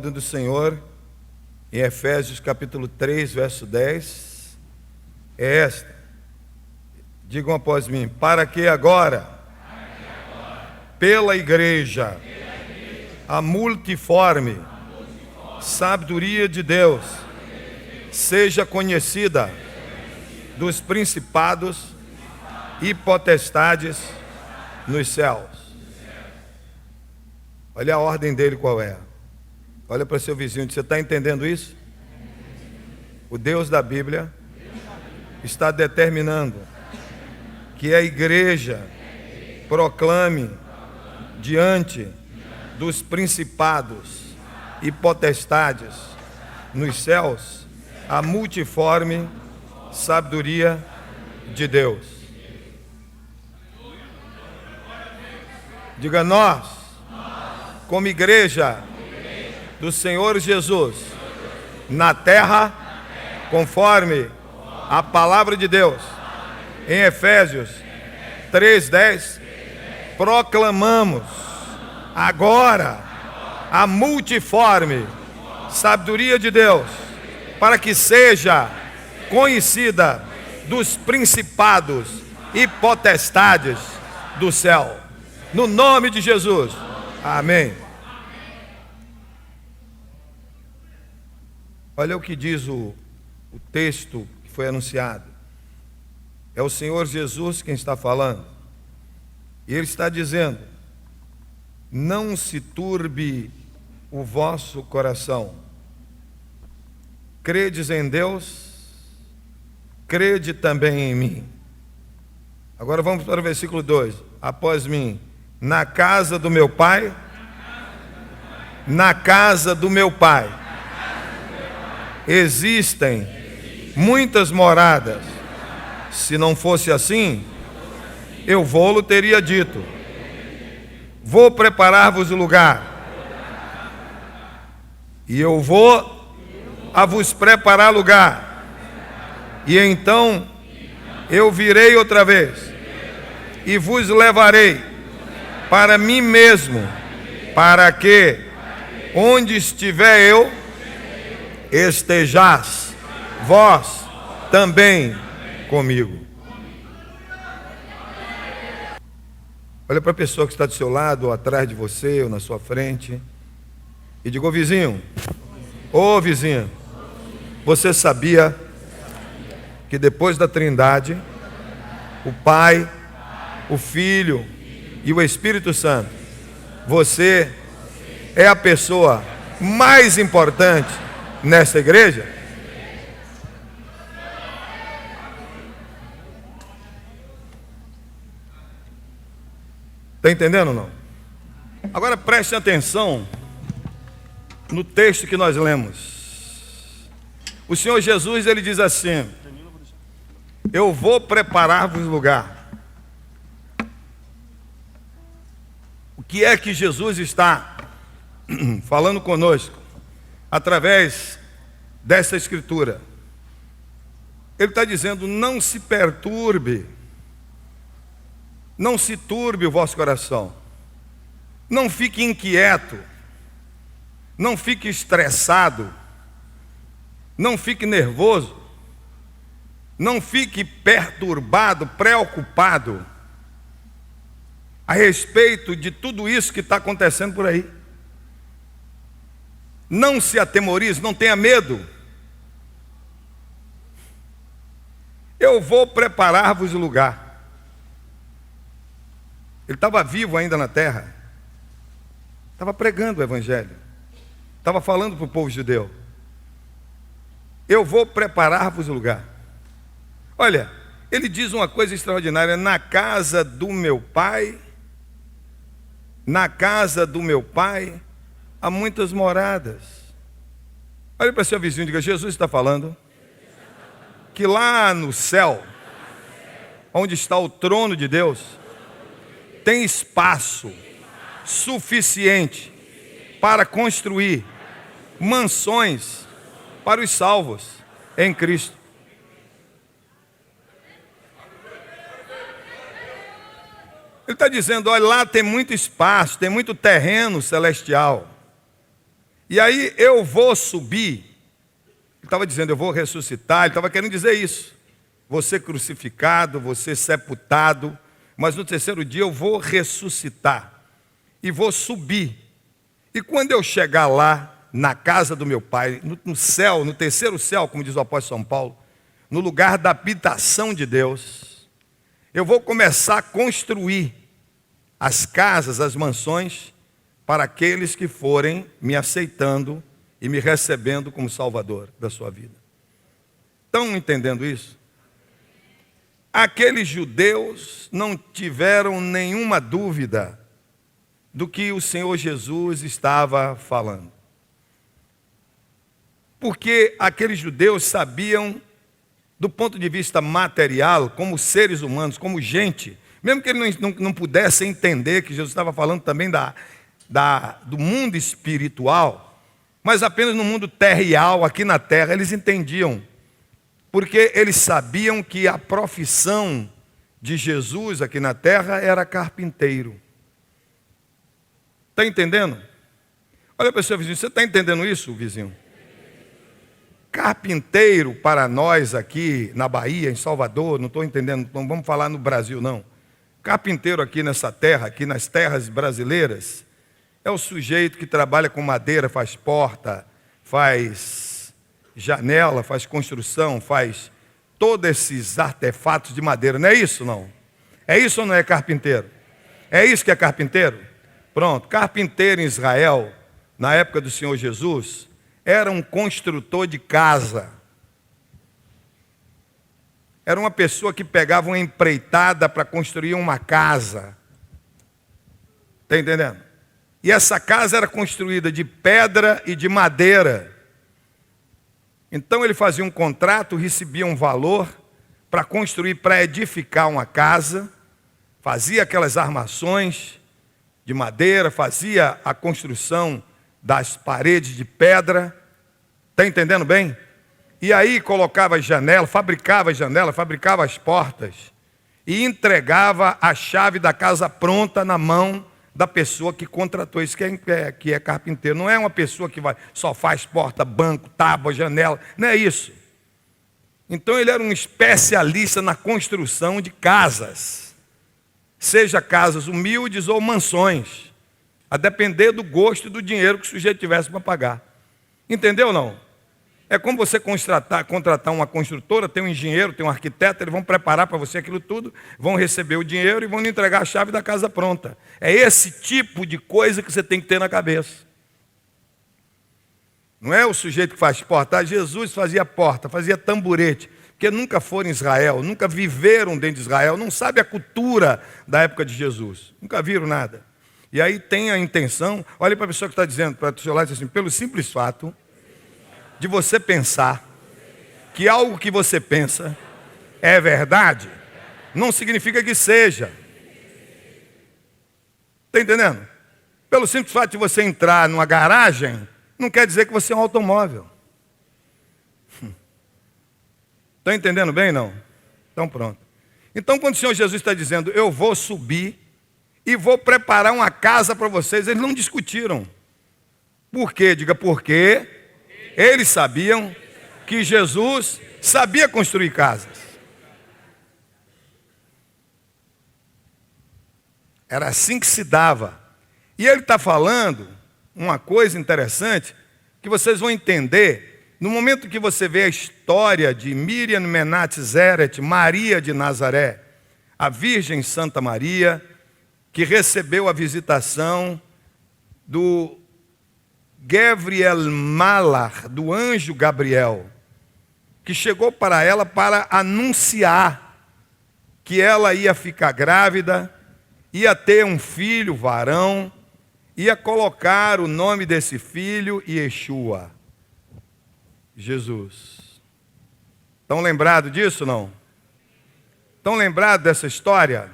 ordem do Senhor, em Efésios capítulo 3, verso 10, é esta. Digam após mim: para que agora, pela igreja, a multiforme sabedoria de Deus seja conhecida dos principados e potestades nos céus. Olha a ordem dele qual é. Olha para seu vizinho, você está entendendo isso? O Deus da Bíblia está determinando que a igreja proclame diante dos principados e potestades nos céus a multiforme sabedoria de Deus. Diga: nós, como igreja do Senhor Jesus, na terra, conforme a palavra de Deus, em Efésios 3:10, proclamamos agora a multiforme sabedoria de Deus, para que seja conhecida dos principados e potestades do céu. No nome de Jesus. Amém. Olha o que diz o texto que foi anunciado. É o Senhor Jesus quem está falando. E Ele está dizendo: não se turbe o vosso coração. Credes em Deus, crede também em mim. Agora vamos para o versículo 2. Após mim: na casa do meu Pai, na casa do meu Pai existem muitas moradas. Se não fosse assim, eu vou-lo teria dito. Vou preparar-vos o lugar. E eu vou a vos preparar lugar. E então eu virei outra vez e vos levarei para mim mesmo, para que onde estiver eu, estejais vós também comigo. Olha para a pessoa que está do seu lado, ou atrás de você, ou na sua frente, e diga: ô vizinho, você sabia que depois da Trindade, o Pai, o Filho e o Espírito Santo, você é a pessoa mais importante nesta igreja? Está entendendo ou não? Agora preste atenção no texto que nós lemos. O Senhor Jesus, Ele diz assim: eu vou preparar-vos lugar. O que é que Jesus está falando conosco através dessa escritura? Ele está dizendo: não se perturbe, não se turbe o vosso coração, não fique inquieto, não fique estressado, não fique nervoso, não fique perturbado, preocupado a respeito de tudo isso que está acontecendo por aí. Não se atemorize, não tenha medo. Eu vou preparar-vos o lugar. Ele estava vivo ainda na terra, estava pregando o evangelho, estava falando para o povo judeu: eu vou preparar-vos o lugar. Olha, ele diz uma coisa extraordinária: na casa do meu Pai, na casa do meu Pai há muitas moradas. Olha para seu vizinho e diga: Jesus está falando que lá no céu, onde está o trono de Deus, tem espaço suficiente para construir mansões para os salvos em Cristo. Ele está dizendo: olha, lá tem muito espaço, tem muito terreno celestial. E aí eu vou subir. Ele estava dizendo, eu vou ressuscitar. Ele estava querendo dizer isso. Vou ser crucificado, vou ser sepultado, mas no terceiro dia eu vou ressuscitar. E vou subir. E quando eu chegar lá, na casa do meu Pai, no céu, no terceiro céu, como diz o apóstolo São Paulo, no lugar da habitação de Deus, eu vou começar a construir as casas, as mansões, para aqueles que forem me aceitando e me recebendo como Salvador da sua vida. Estão entendendo isso? Aqueles judeus não tiveram nenhuma dúvida do que o Senhor Jesus estava falando. Porque aqueles judeus sabiam, do ponto de vista material, como seres humanos, como gente, mesmo que eles não pudessem entender que Jesus estava falando também do mundo espiritual, mas apenas no mundo terreal, aqui na terra, eles entendiam. Porque eles sabiam que a profissão de Jesus aqui na terra era carpinteiro. Está entendendo? Olha para o seu vizinho, você está entendendo isso, vizinho? Carpinteiro para nós aqui na Bahia, em Salvador, não estou entendendo, não vamos falar no Brasil não. Carpinteiro aqui nessa terra, aqui nas terras brasileiras, é o sujeito que trabalha com madeira, faz porta, faz janela, faz construção, faz todos esses artefatos de madeira. Não é isso, não? É isso ou não é carpinteiro? É isso que é carpinteiro? Pronto, carpinteiro em Israel, na época do Senhor Jesus, era um construtor de casa. Era uma pessoa que pegava uma empreitada para construir uma casa. Está entendendo? E essa casa era construída de pedra e de madeira. Então ele fazia um contrato, recebia um valor para construir, para edificar uma casa, fazia aquelas armações de madeira, fazia a construção das paredes de pedra, está entendendo bem? E aí colocava as janelas, fabricava as portas e entregava a chave da casa pronta na mão da pessoa que contratou. Isso que é carpinteiro. Não é uma pessoa que só faz porta, banco, tábua, janela. Não é isso. Então ele era um especialista na construção de casas. Seja casas humildes ou mansões. A depender do gosto e do dinheiro que o sujeito tivesse para pagar. Entendeu ou não? É como você contratar uma construtora, tem um engenheiro, tem um arquiteto, eles vão preparar para você aquilo tudo, vão receber o dinheiro e vão lhe entregar a chave da casa pronta. É esse tipo de coisa que você tem que ter na cabeça. Não é o sujeito que faz porta. Jesus fazia porta, fazia tamborete, porque nunca foram em Israel, nunca viveram dentro de Israel, não sabe a cultura da época de Jesus, nunca viram nada. E aí tem a intenção, olha para a pessoa que está dizendo, para o seu lado, assim, pelo simples fato de você pensar que algo que você pensa é verdade, não significa que seja. Está entendendo? Pelo simples fato de você entrar numa garagem, não quer dizer que você é um automóvel. Está entendendo bem, não? Então pronto. Então quando o Senhor Jesus está dizendo, eu vou subir e vou preparar uma casa para vocês, eles não discutiram. Por quê? Diga por quê? Eles sabiam que Jesus sabia construir casas. Era assim que se dava. E ele está falando uma coisa interessante que vocês vão entender no momento que você vê a história de Miriam Menat Zeret, Maria de Nazaré, a Virgem Santa Maria, que recebeu a visitação do Gabriel Malar, do anjo Gabriel, que chegou para ela para anunciar que ela ia ficar grávida, ia ter um filho varão, ia colocar o nome desse filho Yeshua, Jesus. Estão lembrados disso, não? Estão lembrados dessa história?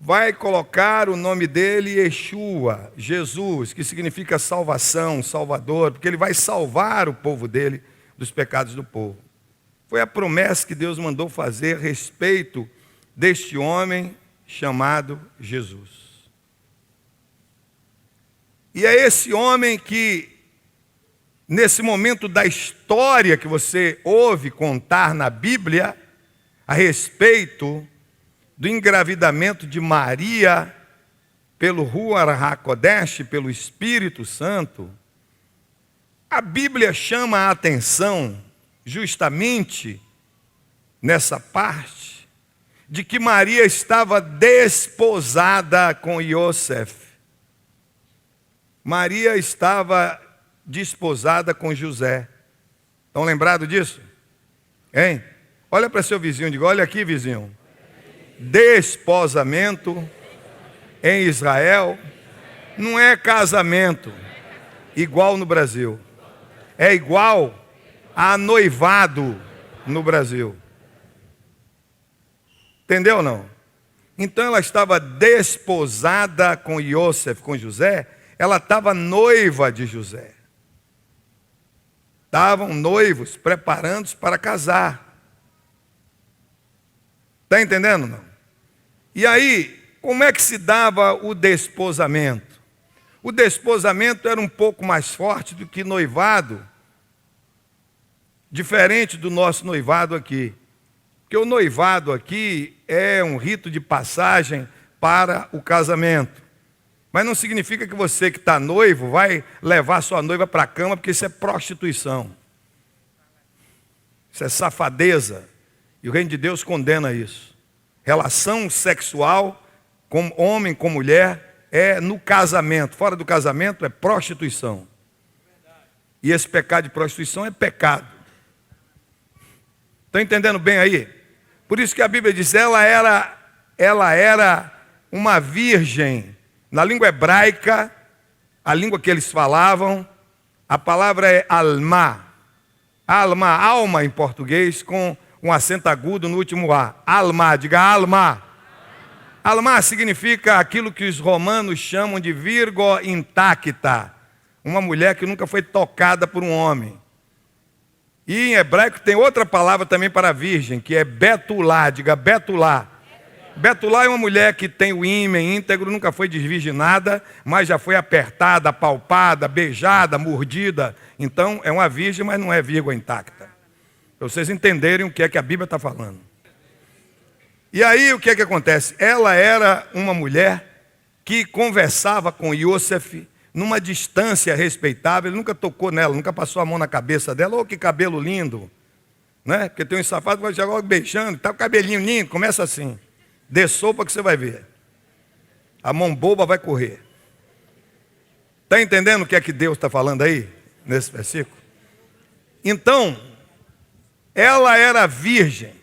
Vai colocar o nome dele Yeshua, Jesus, que significa salvação, salvador, porque ele vai salvar o povo dele dos pecados do povo. Foi a promessa que Deus mandou fazer a respeito deste homem chamado Jesus. E é esse homem que, nesse momento da história que você ouve contar na Bíblia, a respeito do engravidamento de Maria pelo Ruach HaKodesh, pelo Espírito Santo, a Bíblia chama a atenção justamente nessa parte de que Maria estava desposada com Yosef. Maria estava desposada com José. Estão lembrados disso? Hein? Olha para seu vizinho e diga, olha aqui, vizinho. Desposamento em Israel não é casamento igual no Brasil. É igual a noivado no Brasil. Entendeu ou não? Então ela estava desposada com Yosef, com José. Ela estava noiva de José. Estavam noivos, preparando-se para casar. Está entendendo, não? E aí, como é que se dava o desposamento? O desposamento era um pouco mais forte do que noivado, diferente do nosso noivado aqui. Porque o noivado aqui é um rito de passagem para o casamento. Mas não significa que você que está noivo vai levar sua noiva para a cama, porque isso é prostituição. Isso é safadeza. E o reino de Deus condena isso. Relação sexual com homem, com mulher, é no casamento. Fora do casamento é prostituição. E esse pecado de prostituição é pecado. Estão entendendo bem aí? Por isso que a Bíblia diz, ela era uma virgem. Na língua hebraica, a língua que eles falavam, a palavra é alma. Alma, alma em português, com um acento agudo no último A. Alma, diga alma. Alma significa aquilo que os romanos chamam de virgo intacta. Uma mulher que nunca foi tocada por um homem. E em hebraico tem outra palavra também para virgem, que é betulá, diga betulá. Betulá é uma mulher que tem o ímen íntegro, nunca foi desvirginada, mas já foi apertada, apalpada, beijada, mordida. Então é uma virgem, mas não é vírgula intacta. Para vocês entenderem o que é que a Bíblia está falando. E aí o que é que acontece? Ela era uma mulher que conversava com Yosef numa distância respeitável. Ele nunca tocou nela, nunca passou a mão na cabeça dela. Oh, que cabelo lindo, né? Porque tem um safado que vai chegar logo beijando, tá com o cabelinho lindo, começa assim. Dê sopa que você vai ver. A mão boba vai correr. Está entendendo o que é que Deus está falando aí, nesse versículo? Então, ela era virgem.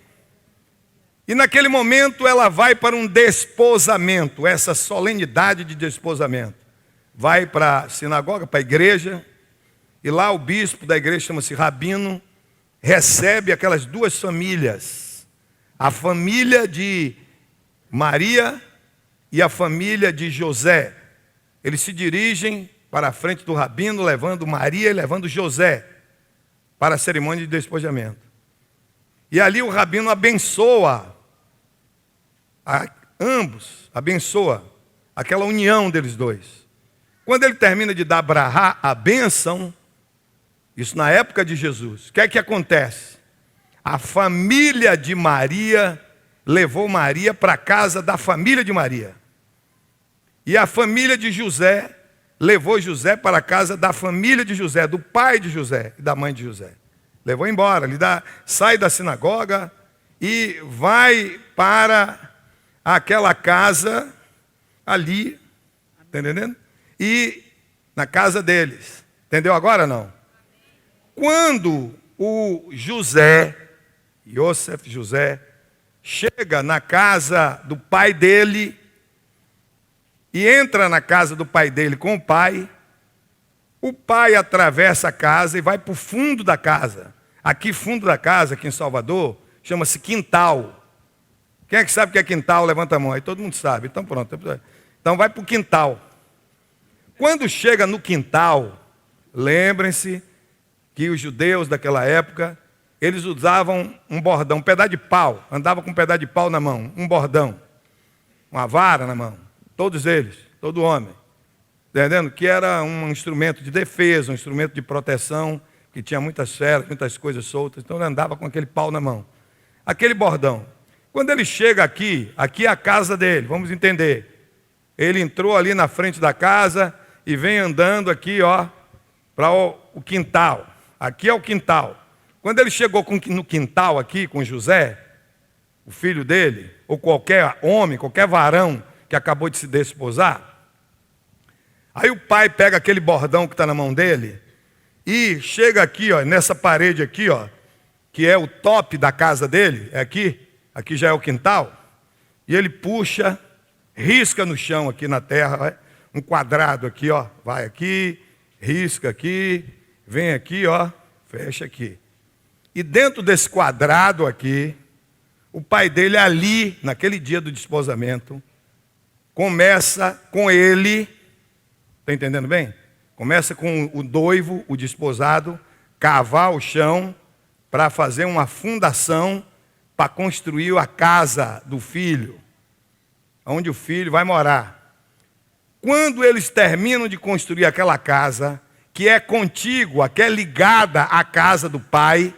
E naquele momento ela vai para um desposamento, essa solenidade de desposamento. Vai para a sinagoga, para a igreja, e lá o bispo da igreja, chama-se Rabino, recebe aquelas duas famílias. A família de Maria e a família de José. Eles se dirigem para a frente do Rabino, levando Maria e levando José para a cerimônia de despojamento. E ali o Rabino abençoa ambos, abençoa aquela união deles dois. Quando ele termina de dar brahá, a bênção, isso na época de Jesus, o que é que acontece? A família de Maria levou Maria para a casa da família de Maria. E a família de José levou José para a casa da família de José, do pai de José e da mãe de José. Levou embora, sai da sinagoga e vai para aquela casa ali, está entendendo? E na casa deles. Entendeu agora não? Quando o Yosef, chega na casa do pai dele e entra na casa do pai dele com o pai atravessa a casa e vai para o fundo da casa. Aqui, fundo da casa, aqui em Salvador, chama-se quintal. Quem é que sabe o que é quintal? Levanta a mão. Aí todo mundo sabe. Então pronto. Então vai para o quintal. Quando chega no quintal, lembrem-se que os judeus daquela época, eles usavam um bordão, um pedaço de pau, andavam com um pedaço de pau na mão, um bordão, uma vara na mão, todos eles, todo homem. entendendo? Que era um instrumento de defesa, um instrumento de proteção, que tinha muitas feras, muitas coisas soltas. Então ele andava com aquele pau na mão. Aquele bordão. Quando ele chega aqui, aqui é a casa dele, vamos entender. Ele entrou ali na frente da casa e vem andando aqui, ó, para o quintal. Aqui é o quintal. Quando ele chegou no quintal aqui com José, o filho dele, ou qualquer homem, qualquer varão que acabou de se desposar, aí o pai pega aquele bordão que está na mão dele e chega aqui, ó, nessa parede aqui, ó, que é o top da casa dele, é aqui já é o quintal, e ele puxa, risca no chão aqui na terra, um quadrado aqui, ó, vai aqui, risca aqui, vem aqui, ó, fecha aqui. E dentro desse quadrado aqui, o pai dele ali, naquele dia do desposamento, começa com ele, está entendendo bem? Começa com o noivo, o desposado, cavar o chão para fazer uma fundação para construir a casa do filho, onde o filho vai morar. Quando eles terminam de construir aquela casa, que é contígua, que é ligada à casa do pai,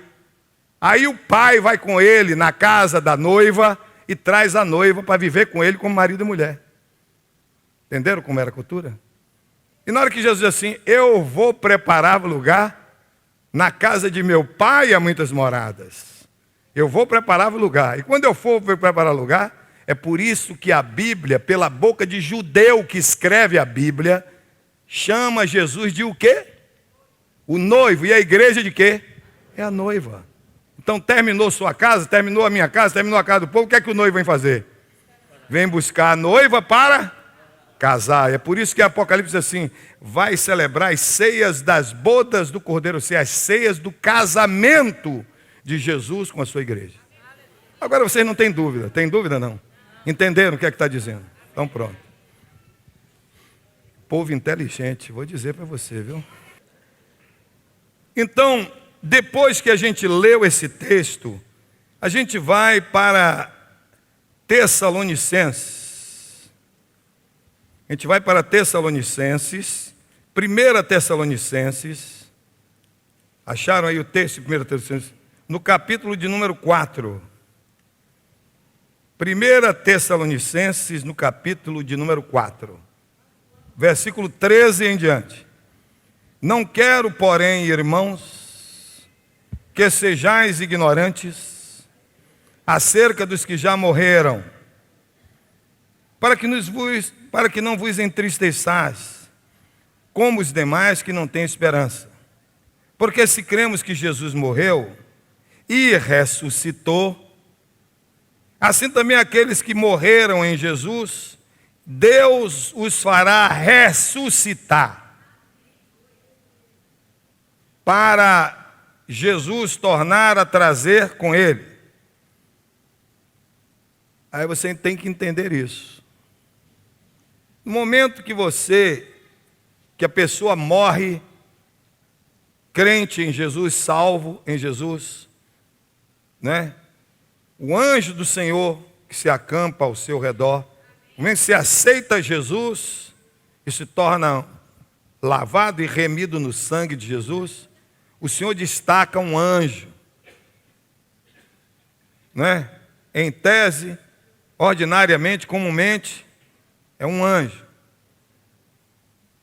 aí o pai vai com ele na casa da noiva e traz a noiva para viver com ele como marido e mulher. Entenderam como era a cultura? E na hora que Jesus diz assim, eu vou preparar lugar, na casa de meu pai há muitas moradas. Eu vou preparar lugar. E quando eu for preparar lugar, é por isso que a Bíblia, pela boca de judeu que escreve a Bíblia, chama Jesus de o quê? O noivo. E a igreja de quê? É a noiva. Então terminou sua casa, terminou a minha casa, terminou a casa do povo, o que é que o noivo vem fazer? Vem buscar a noiva para casar. É por isso que Apocalipse diz assim, vai celebrar as ceias das bodas do Cordeiro, ou seja, as ceias do casamento de Jesus com a sua igreja. Agora vocês não têm dúvida, tem dúvida não? Entenderam o que é que está dizendo? Então pronto. Povo inteligente, vou dizer para você, viu? Então, depois que a gente leu esse texto, a gente vai para Tessalonicenses. A gente vai para Tessalonicenses, 1 Tessalonicenses. Acharam aí o texto de 1 Tessalonicenses? No capítulo de número 4. 1 Tessalonicenses, no capítulo de número 4. Versículo 13 em diante. Não quero, porém, irmãos, que sejais ignorantes acerca dos que já morreram, para que não vos entristeçais, como os demais que não têm esperança. Porque se cremos que Jesus morreu e ressuscitou, assim também aqueles que morreram em Jesus, Deus os fará ressuscitar, para Jesus tornar a trazer com ele. Aí você tem que entender isso. No momento que a pessoa morre, crente em Jesus, salvo em Jesus, né? O anjo do Senhor que se acampa ao seu redor, no momento que você aceita Jesus e se torna lavado e remido no sangue de Jesus, o Senhor destaca um anjo, né? Em tese, ordinariamente, comumente, é um anjo.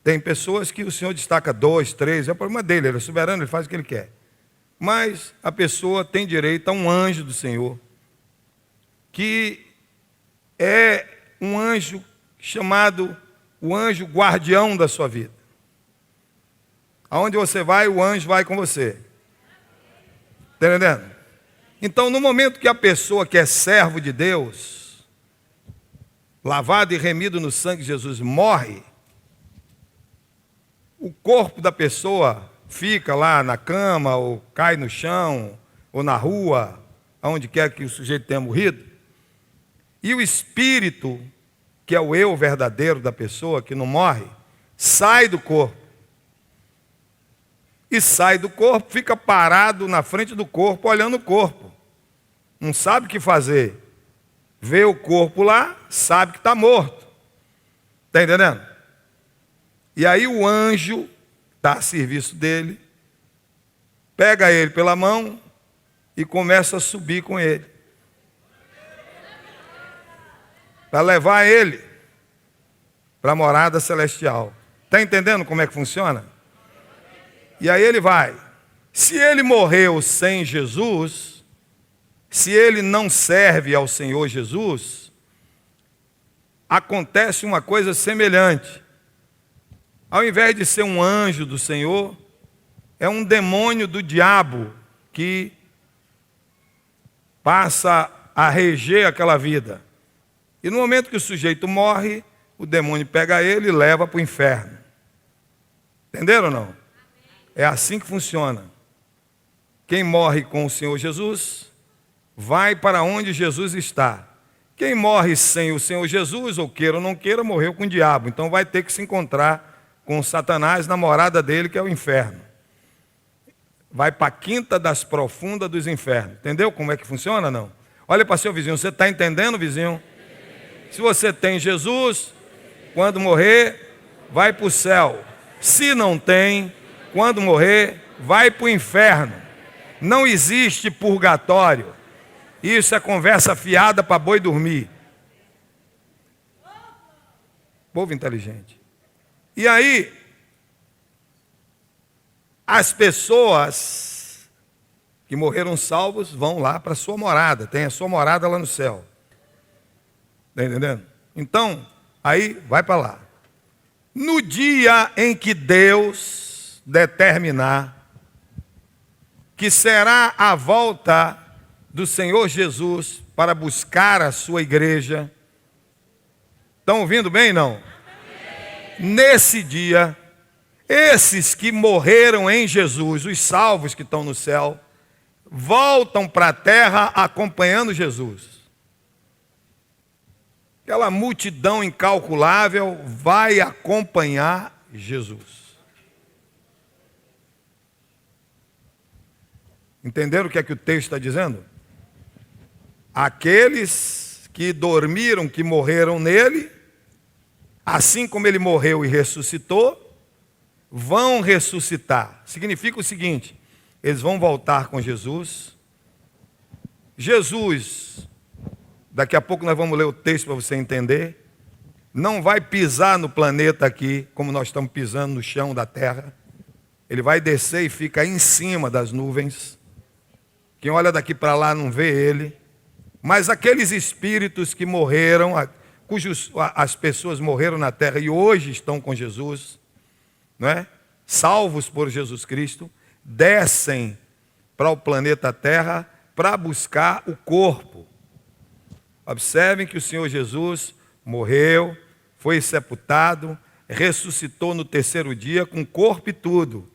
Tem pessoas que o Senhor destaca 2, 3, é o problema dele, ele é soberano, ele faz o que ele quer. Mas a pessoa tem direito a um anjo do Senhor, que é um anjo chamado o anjo guardião da sua vida. Aonde você vai, o anjo vai com você. Está entendendo? Então, no momento que a pessoa que é servo de Deus, lavado e remido no sangue de Jesus, morre, o corpo da pessoa fica lá na cama, ou cai no chão, ou na rua, aonde quer que o sujeito tenha morrido, e o espírito, que é o eu verdadeiro da pessoa, que não morre, sai do corpo. E sai do corpo, fica parado na frente do corpo, olhando o corpo. Não sabe o que fazer. Vê o corpo lá, sabe que está morto. Está entendendo? E aí o anjo está a serviço dele, pega ele pela mão e começa a subir com ele, para levar ele para a morada celestial. Está entendendo como é que funciona? E aí ele vai. Se ele morreu sem Jesus, se ele não serve ao Senhor Jesus, acontece uma coisa semelhante. Ao invés de ser um anjo do Senhor, é um demônio do diabo que passa a reger aquela vida. E no momento que o sujeito morre, o demônio pega ele e leva para o inferno. Entenderam ou não? É assim que funciona. Quem morre com o Senhor Jesus, vai para onde Jesus está. Quem morre sem o Senhor Jesus, ou queira ou não queira, morreu com o diabo. Então vai ter que se encontrar com Satanás na morada dele, que é o inferno. Vai para a quinta das profundas dos infernos. Entendeu como é que funciona, não? Olha para seu vizinho, você está entendendo, vizinho? Se você tem Jesus, quando morrer, vai para o céu. Se não tem, quando morrer, vai para o inferno. Não existe purgatório. Isso é conversa fiada para boi dormir. Povo inteligente. E aí, as pessoas que morreram salvos vão lá para a sua morada. Tem a sua morada lá no céu. Está entendendo? Então, aí vai para lá. No dia em que Deus determinar que será a volta do Senhor Jesus para buscar a sua igreja. Estão ouvindo bem, não? Nesse dia, esses que morreram em Jesus, os salvos que estão no céu, voltam para a terra acompanhando Jesus. Aquela multidão incalculável vai acompanhar Jesus. Entenderam o que é que o texto está dizendo? Aqueles que dormiram, que morreram nele, assim como ele morreu e ressuscitou, vão ressuscitar. Significa o seguinte: eles vão voltar com Jesus. Jesus, daqui a pouco nós vamos ler o texto para você entender, não vai pisar no planeta aqui, como nós estamos pisando no chão da terra. Ele vai descer e fica em cima das nuvens. Quem olha daqui para lá não vê ele. Mas aqueles espíritos que morreram, as pessoas morreram na terra e hoje estão com Jesus, não é? Salvos por Jesus Cristo, descem para o planeta Terra para buscar o corpo. Observem que o Senhor Jesus morreu, foi sepultado, ressuscitou no terceiro dia com corpo e tudo,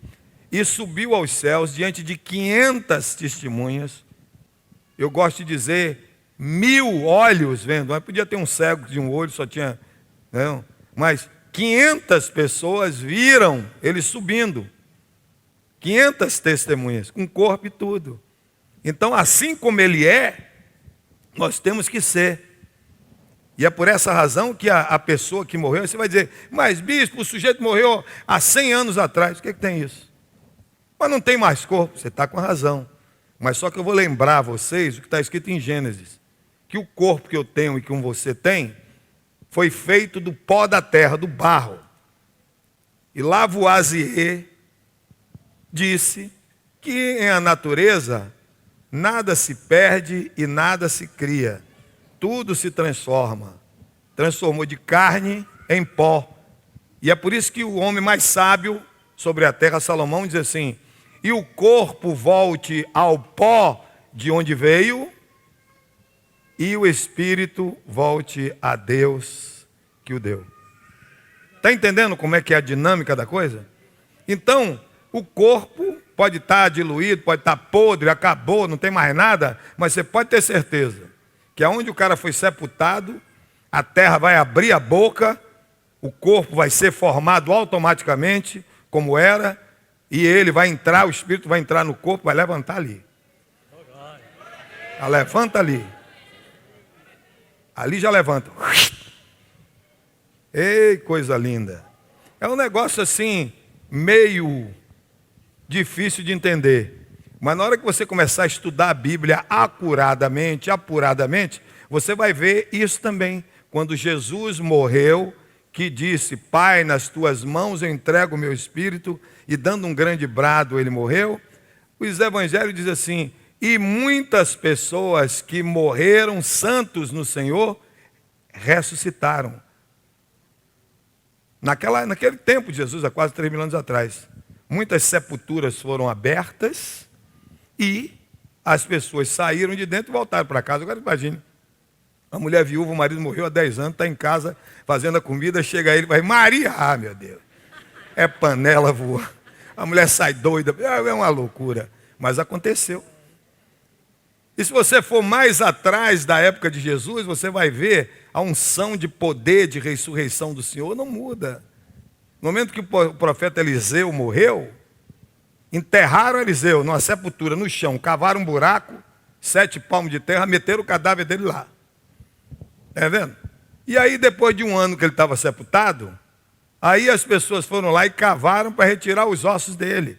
e subiu aos céus diante de 500 testemunhas. Eu gosto de dizer 1000 olhos vendo, mas podia ter um cego de um olho, só tinha, não, mas 500 pessoas viram ele subindo, 500 testemunhas, com corpo e tudo. Então, assim como ele é, nós temos que ser. E é por essa razão que a pessoa que morreu, você vai dizer, mas bispo, o sujeito morreu há 100 anos atrás, o que tem isso? Mas não tem mais corpo, você está com razão. Mas só que eu vou lembrar a vocês o que está escrito em Gênesis, que o corpo que eu tenho e que você tem, foi feito do pó da terra, do barro. E Lavoisier disse que em a natureza nada se perde e nada se cria. Tudo se transforma. Transformou de carne em pó. E é por isso que o homem mais sábio sobre a terra, Salomão, diz assim: e o corpo volte ao pó de onde veio, e o espírito volte a Deus que o deu. Está entendendo como é que é a dinâmica da coisa? Então, o corpo pode estar diluído, pode estar podre, acabou, não tem mais nada, mas você pode ter certeza que aonde o cara foi sepultado, a terra vai abrir a boca, o corpo vai ser formado automaticamente, como era, e ele vai entrar, o espírito vai entrar no corpo, vai levantar ali. Levanta ali. Ali já levanta. Ei, coisa linda. É um negócio assim, meio difícil de entender. Mas na hora que você começar a estudar a Bíblia acuradamente, apuradamente, você vai ver isso também. Quando Jesus morreu, que disse, Pai, nas tuas mãos eu entrego o meu espírito, e dando um grande brado ele morreu, os evangelhos dizem assim, e muitas pessoas que morreram santos no Senhor, ressuscitaram. Naquele tempo de Jesus, há quase 3.000 anos atrás, muitas sepulturas foram abertas e as pessoas saíram de dentro e voltaram para casa. Agora imagine, a mulher viúva, o marido morreu há 10 anos, está em casa fazendo a comida, chega ele e vai, Maria, ah meu Deus, é panela voando. A mulher sai doida, é uma loucura, mas aconteceu. E se você for mais atrás da época de Jesus, você vai ver a unção de poder de ressurreição do Senhor não muda. No momento que o profeta Eliseu morreu, enterraram Eliseu numa sepultura no chão, cavaram um buraco, 7 palmos de terra, meteram o cadáver dele lá. Está vendo? E aí depois de um ano que ele estava sepultado, aí as pessoas foram lá e cavaram para retirar os ossos dele.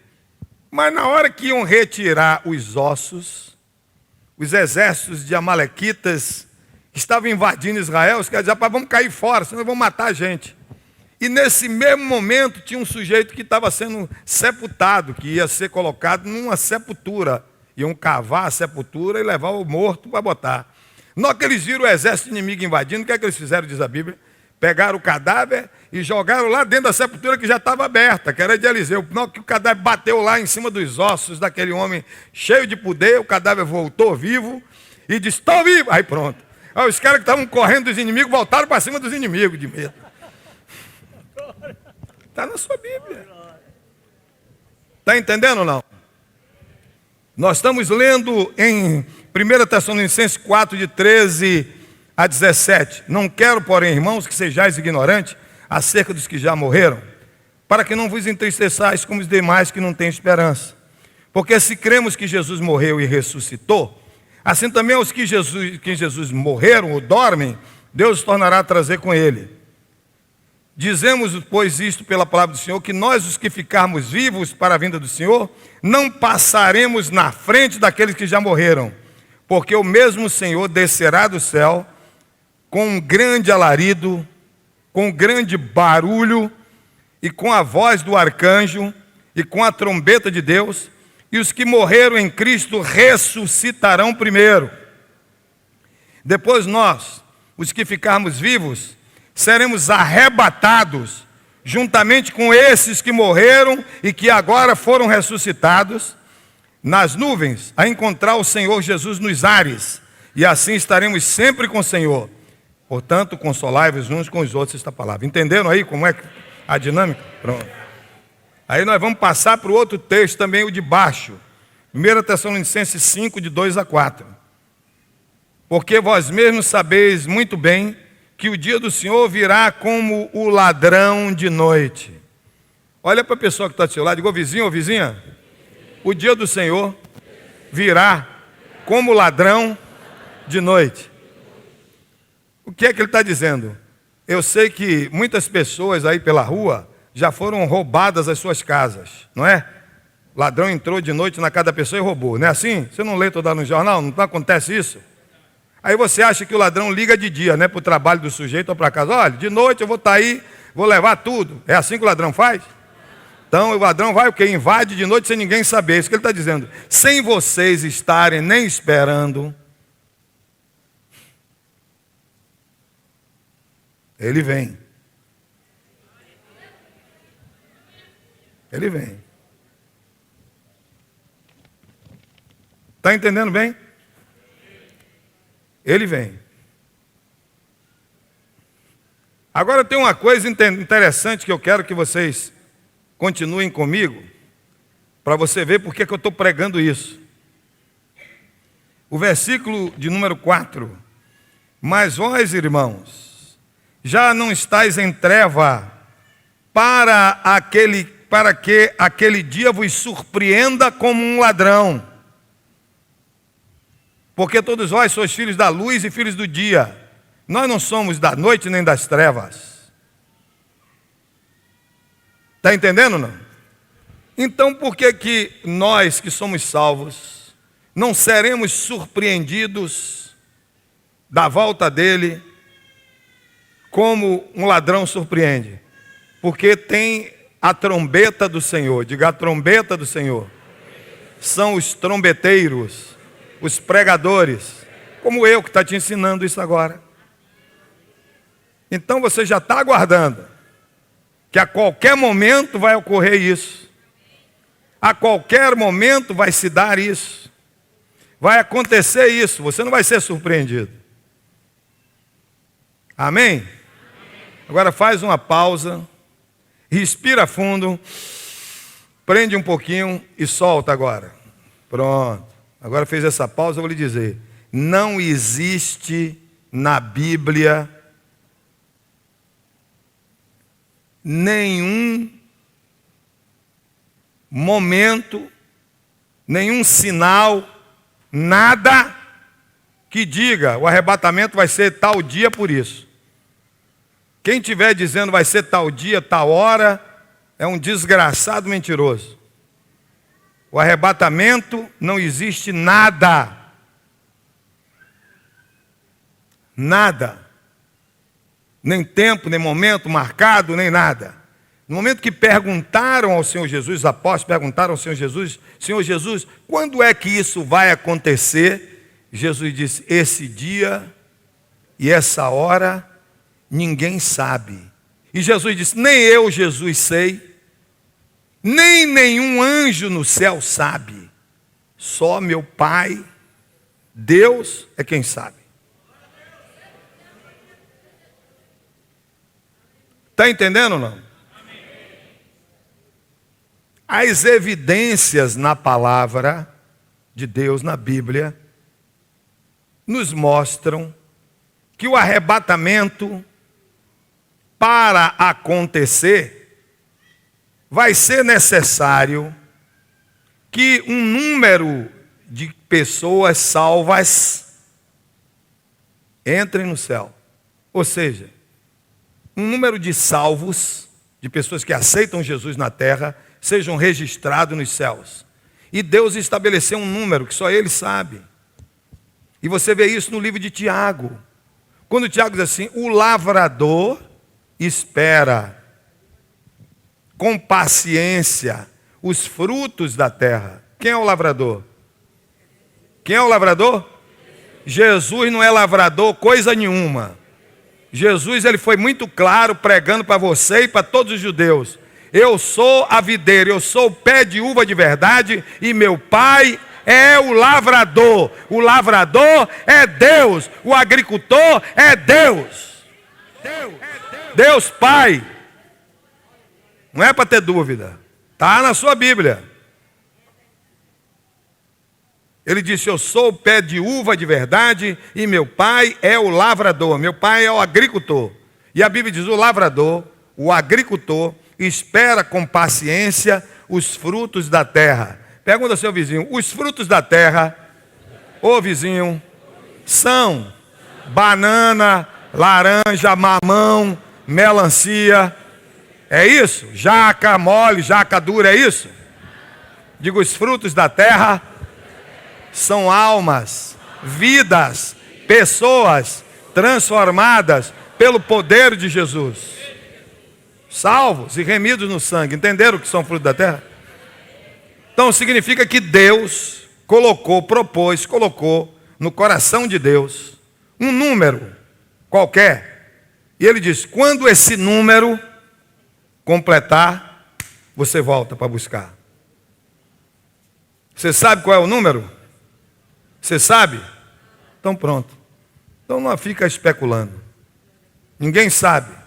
Mas na hora que iam retirar os ossos, os exércitos de amalequitas estavam invadindo Israel, os caras diziam, rapaz, vamos cair fora, senão vão matar a gente. E nesse mesmo momento tinha um sujeito que estava sendo sepultado, que ia ser colocado numa sepultura. Iam cavar a sepultura e levar o morto para botar. Na hora que eles viram o exército inimigo invadindo, o que é que eles fizeram, diz a Bíblia? Pegaram o cadáver e jogaram lá dentro da sepultura que já estava aberta, que era de Eliseu. Na hora que o cadáver bateu lá em cima dos ossos daquele homem cheio de poder, o cadáver voltou vivo e disse, estou vivo. Aí pronto. Aí os caras que estavam correndo dos inimigos voltaram para cima dos inimigos de medo. Está na sua Bíblia. Está entendendo ou não? Nós estamos lendo em 1 Tessalonicenses 4, de 13 a 17. Não quero, porém, irmãos, que sejais ignorantes acerca dos que já morreram, para que não vos entristeçais como os demais que não têm esperança. Porque se cremos que Jesus morreu e ressuscitou, assim também os que Jesus morreram ou dormem, Deus os tornará a trazer com ele. Dizemos, pois, isto pela palavra do Senhor, que nós, os que ficarmos vivos para a vinda do Senhor, não passaremos na frente daqueles que já morreram, porque o mesmo Senhor descerá do céu com um grande alarido, com um grande barulho, e com a voz do arcanjo, e com a trombeta de Deus, e os que morreram em Cristo ressuscitarão primeiro. Depois nós, os que ficarmos vivos, seremos arrebatados, juntamente com esses que morreram e que agora foram ressuscitados, nas nuvens, a encontrar o Senhor Jesus nos ares, e assim estaremos sempre com o Senhor. Portanto, consolai-vos uns com os outros, esta palavra. Entenderam aí como é a dinâmica? Pronto. Aí nós vamos passar para o outro texto também, o de baixo. 1 Tessalonicenses 5, de 2 a 4. Porque vós mesmos sabeis muito bem que o dia do Senhor virá como o ladrão de noite. Olha para a pessoa que está do seu lado, diga, ô vizinho, ô vizinha, o dia do Senhor virá como ladrão de noite. O que é que ele está dizendo? Eu sei que muitas pessoas aí pela rua já foram roubadas as suas casas, não é? O ladrão entrou de noite na casa da pessoa e roubou, não é assim? Você não lê toda no jornal? Não acontece isso? Aí você acha que o ladrão liga de dia, né, para o trabalho do sujeito ou para casa. Olha, de noite eu vou estar aí, vou levar tudo. É assim que o ladrão faz? Então o ladrão vai o quê? Invade de noite sem ninguém saber. Isso que ele está dizendo. Sem vocês estarem nem esperando, ele vem. Ele vem. Está entendendo bem? Ele vem. Agora tem uma coisa interessante que eu quero que vocês continuem comigo, para você ver por que eu estou pregando isso. O versículo de número 4. Mas vós, irmãos, já não estáis em treva para que aquele dia vos surpreenda como um ladrão. Porque todos vós sois filhos da luz e filhos do dia. Nós não somos da noite nem das trevas. Está entendendo ou não? Então por que que nós que somos salvos não seremos surpreendidos da volta dele como um ladrão surpreende? Porque tem a trombeta do Senhor. Diga, a trombeta do Senhor. São os trombeteiros, os pregadores, como eu que está te ensinando isso agora. Então você já está aguardando que a qualquer momento vai ocorrer isso. A qualquer momento vai se dar isso. Vai acontecer isso. Você não vai ser surpreendido. Amém? Agora faz uma pausa. Respira fundo. Prende um pouquinho e solta agora. Pronto. Agora fez essa pausa, eu vou lhe dizer. Não existe na Bíblia nenhum momento, nenhum sinal, nada que diga o arrebatamento vai ser tal dia por isso. Quem estiver dizendo vai ser tal dia, tal hora, é um desgraçado mentiroso. O arrebatamento não existe nada. Nada. Nem tempo, nem momento marcado, nem nada. No momento que perguntaram ao Senhor Jesus, os apóstolos perguntaram ao Senhor Jesus, quando é que isso vai acontecer? Jesus disse, esse dia e essa hora, ninguém sabe. E Jesus disse, nem eu, Jesus, sei, nem nenhum anjo no céu sabe, só meu Pai, Deus é quem sabe. Está entendendo ou não? As evidências na palavra de Deus, na Bíblia, nos mostram que o arrebatamento, para acontecer, vai ser necessário que um número de pessoas salvas entrem no céu. Ou seja, um número de salvos, de pessoas que aceitam Jesus na terra, sejam registrados nos céus. E Deus estabeleceu um número que só Ele sabe. E você vê isso no livro de Tiago. Quando Tiago diz assim, o lavrador espera com paciência os frutos da terra. Quem é o lavrador? Quem é o lavrador? Jesus não é lavrador coisa nenhuma. Jesus ele foi muito claro pregando para você e para todos os judeus. Eu sou a videira, eu sou o pé de uva de verdade e meu Pai é o lavrador. O lavrador é Deus, o agricultor é Deus. Deus Pai. Não é para ter dúvida. Está na sua Bíblia. Ele disse, eu sou o pé de uva de verdade e meu Pai é o lavrador. Meu Pai é o agricultor. E a Bíblia diz, o lavrador, o agricultor, espera com paciência os frutos da terra. Pergunta ao seu vizinho, os frutos da terra, ô vizinho, são banana, laranja, mamão, melancia, é isso? Jaca mole, jaca dura, é isso? Digo, os frutos da terra são almas, vidas, pessoas transformadas pelo poder de Jesus. Salvos e remidos no sangue. Entenderam o que são frutos da terra? Então significa que Deus colocou no coração de Deus um número qualquer. E ele diz, quando esse número completar, você volta para buscar. Você sabe qual é o número? Você sabe? Então pronto. Então não fica especulando. Ninguém sabe.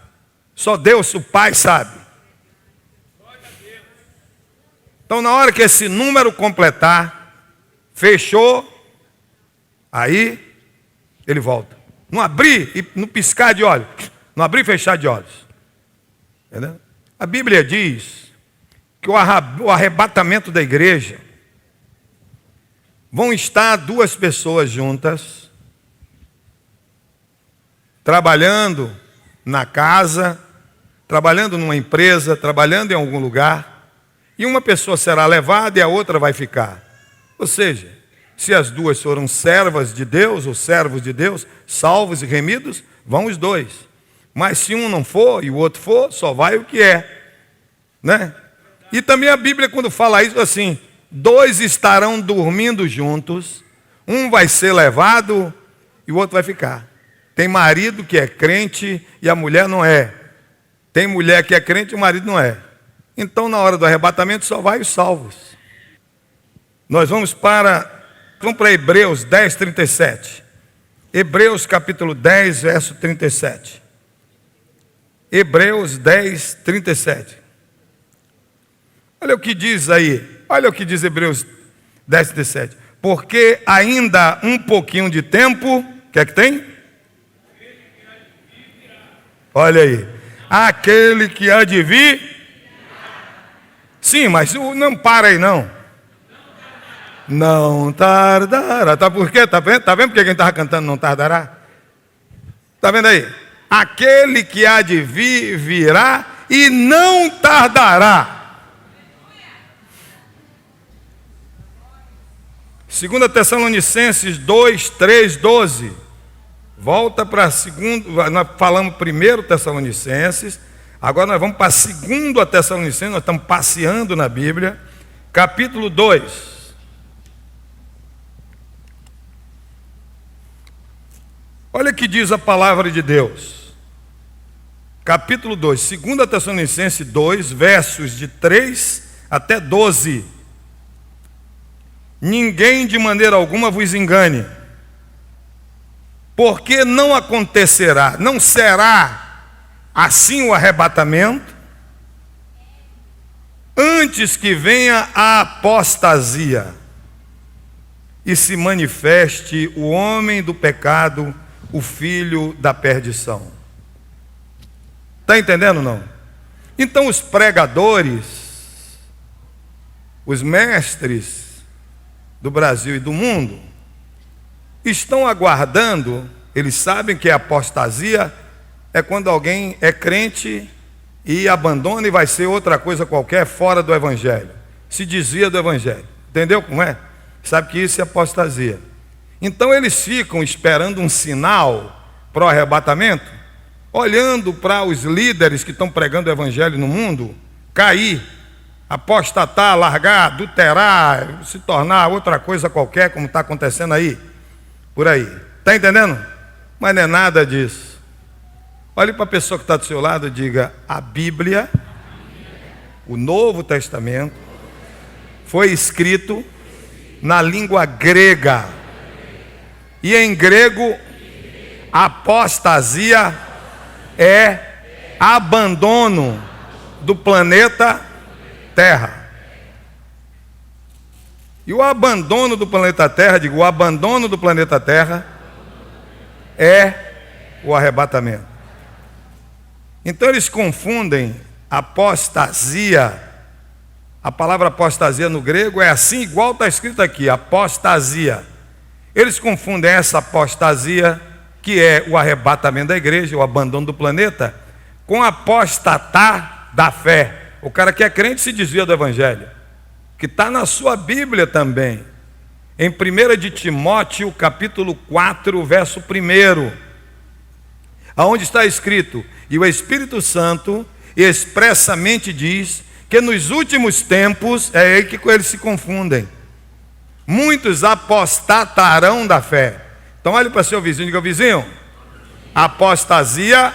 Só Deus, o Pai, sabe. Então na hora que esse número completar, fechou, aí ele volta. Não abrir e não piscar de olhos. Não abrir e fechar de olhos. Entendeu? A Bíblia diz que o arrebatamento da igreja vão estar duas pessoas juntas, trabalhando na casa, trabalhando numa empresa, trabalhando em algum lugar, e uma pessoa será levada e a outra vai ficar. Ou seja, se as duas foram servas de Deus ou servos de Deus, salvos e remidos, vão os dois. Mas se um não for e o outro for, só vai o que é, né? E também a Bíblia, quando fala isso, assim, dois estarão dormindo juntos, um vai ser levado e o outro vai ficar. Tem marido que é crente e a mulher não é. Tem mulher que é crente e o marido não é. Então, na hora do arrebatamento, só vai os salvos. Nós vamos para Hebreus 10, 37. Hebreus capítulo 10, verso 37. Hebreus 10, 37. Olha o que diz aí. Olha o que diz Hebreus 10, 37. Porque ainda um pouquinho de tempo, o que é que tem? Olha aí. Aquele que há de vir. Sim, mas não para aí não. Não tardará. Tá por quê? Tá vendo porque quem estava cantando não tardará? Tá vendo aí? Aquele que há de vir, virá e não tardará. 2 Tessalonicenses 2, 3, 12. Volta para segundo. Nós falamos primeiro Tessalonicenses. Agora nós vamos para 2 Tessalonicenses. Nós estamos passeando na Bíblia. Capítulo 2. Olha o que diz a palavra de Deus. Capítulo 2. 2 Tessalonicenses 2, versos de 3 até 12. Ninguém de maneira alguma vos engane, porque não acontecerá, não será assim o arrebatamento, antes que venha a apostasia e se manifeste o homem do pecado, o filho da perdição. Está entendendo ou não? Então os pregadores, os mestres do Brasil e do mundo, estão aguardando. Eles sabem que a apostasia é quando alguém é crente e abandona e vai ser outra coisa qualquer fora do Evangelho, se desvia do Evangelho. Entendeu como é? Sabe que isso é apostasia. Então eles ficam esperando um sinal para o arrebatamento, olhando para os líderes que estão pregando o Evangelho no mundo cair, apostatar, largar, adulterar, se tornar outra coisa qualquer, como está acontecendo aí, por aí. Está entendendo? Mas não é nada disso. Olhe para a pessoa que está do seu lado e diga: a Bíblia, o Novo Testamento, foi escrito na língua grega. E em grego, apostasia é abandono do planeta Terra. E o abandono do planeta Terra, digo, o abandono do planeta Terra é o arrebatamento. Então eles confundem apostasia. A palavra apostasia no grego é assim, igual está escrito aqui, apostasia. Eles confundem essa apostasia, que é o arrebatamento da igreja, o abandono do planeta, com apostatar da fé. O cara que é crente se desvia do Evangelho, que está na sua Bíblia também. Em 1 de Timóteo, capítulo 4, verso 1, aonde está escrito: e o Espírito Santo expressamente diz que nos últimos tempos, é aí que eles se confundem, muitos apostatarão da fé. Então olhe para seu vizinho e diga: vizinho, apostasia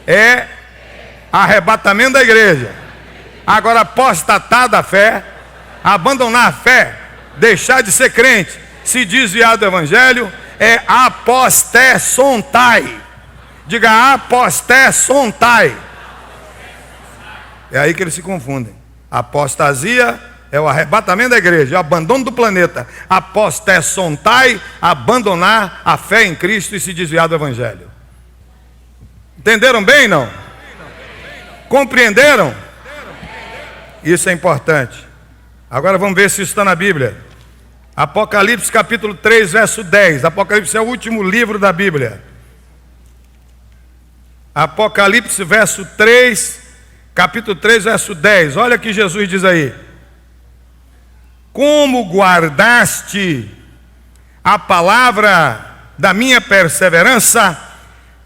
é arrebatamento da igreja. Agora, apostatar da fé, abandonar a fé, deixar de ser crente, se desviar do Evangelho, é apostesontai. Diga: apostesontai. É aí que eles se confundem. Apostasia é o arrebatamento da igreja, o abandono do planeta. Apostesontai, abandonar a fé em Cristo e se desviar do Evangelho. Entenderam bem, não? Compreenderam? Isso é importante. Agora vamos ver se isso está na Bíblia. Apocalipse capítulo 3, verso 10. Apocalipse é o último livro da Bíblia. Apocalipse, verso 3, capítulo 3, verso 10. Olha o que Jesus diz aí. Como guardaste a palavra da minha perseverança,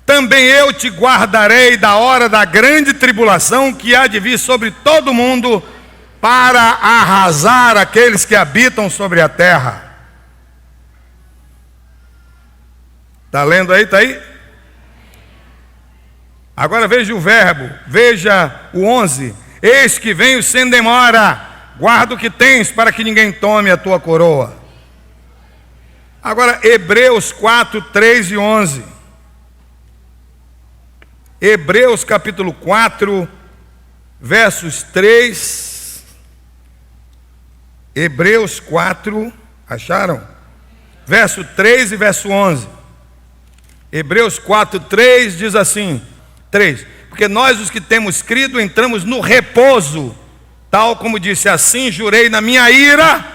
também eu te guardarei da hora da grande tribulação que há de vir sobre todo mundo, para arrasar aqueles que habitam sobre a terra. Está lendo aí? Está aí? Agora veja o verbo, veja o 11. Eis que venho sem demora, guarda o que tens para que ninguém tome a tua coroa. Agora Hebreus 4, 3 e 11. Hebreus capítulo 4, versos 3. Hebreus 4, acharam? Verso 3 e verso 11. Hebreus 4, 3 diz assim, 3. Porque nós os que temos crido entramos no repouso, tal como disse, assim jurei na minha ira,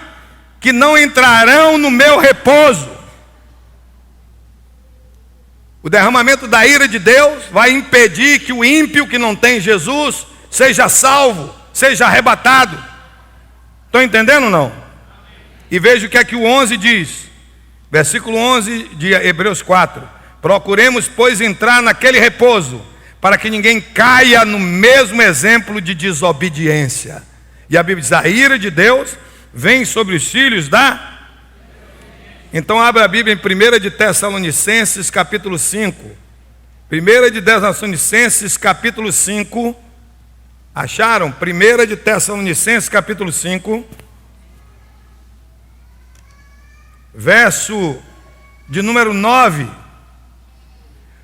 que não entrarão no meu repouso. O derramamento da ira de Deus vai impedir que o ímpio que não tem Jesus seja salvo, seja arrebatado. Estão entendendo ou não? E veja o que é que o 11 diz. Versículo 11 de Hebreus 4. Procuremos, pois, entrar naquele repouso, para que ninguém caia no mesmo exemplo de desobediência. E a Bíblia diz, a ira de Deus vem sobre os filhos da... Então abre a Bíblia em 1 de Tessalonicenses capítulo 5. 1 de Tessalonicenses capítulo 5. Acharam? 1 de Tessalonicenses capítulo 5. Verso de número 9.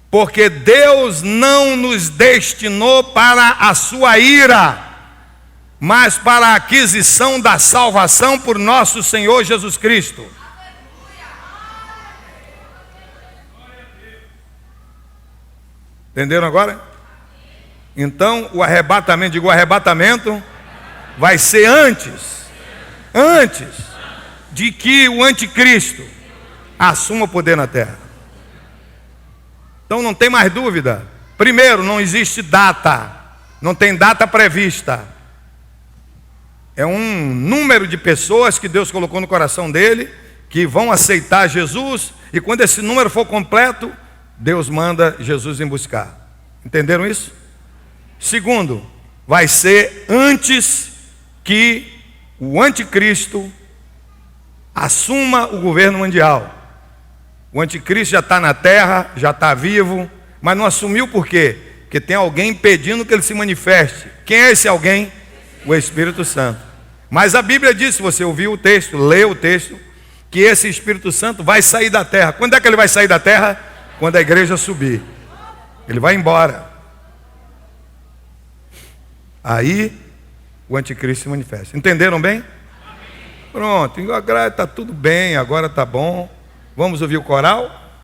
Porque Deus não nos destinou para a sua ira, mas para a aquisição da salvação por nosso Senhor Jesus Cristo. Entenderam agora? Então o arrebatamento, digo, o arrebatamento vai ser antes de que o anticristo assuma o poder na terra. Então não tem mais dúvida. Primeiro, não existe data, não tem data prevista. É um número de pessoas que Deus colocou no coração dele, que vão aceitar Jesus, e quando esse número for completo, Deus manda Jesus em buscar. Entenderam isso? Segundo, vai ser antes que o anticristo assuma o governo mundial. O anticristo já está na terra, já está vivo, mas não assumiu por quê? Porque tem alguém pedindo que ele se manifeste. Quem é esse alguém? O Espírito Santo. Mas a Bíblia diz, se você ouviu o texto, leu o texto, que esse Espírito Santo vai sair da terra. Quando é que ele vai sair da terra? Quando a igreja subir. Ele vai embora. Aí o anticristo se manifesta. Entenderam bem? Pronto, agora está tudo bem, agora está bom. Vamos ouvir o coral?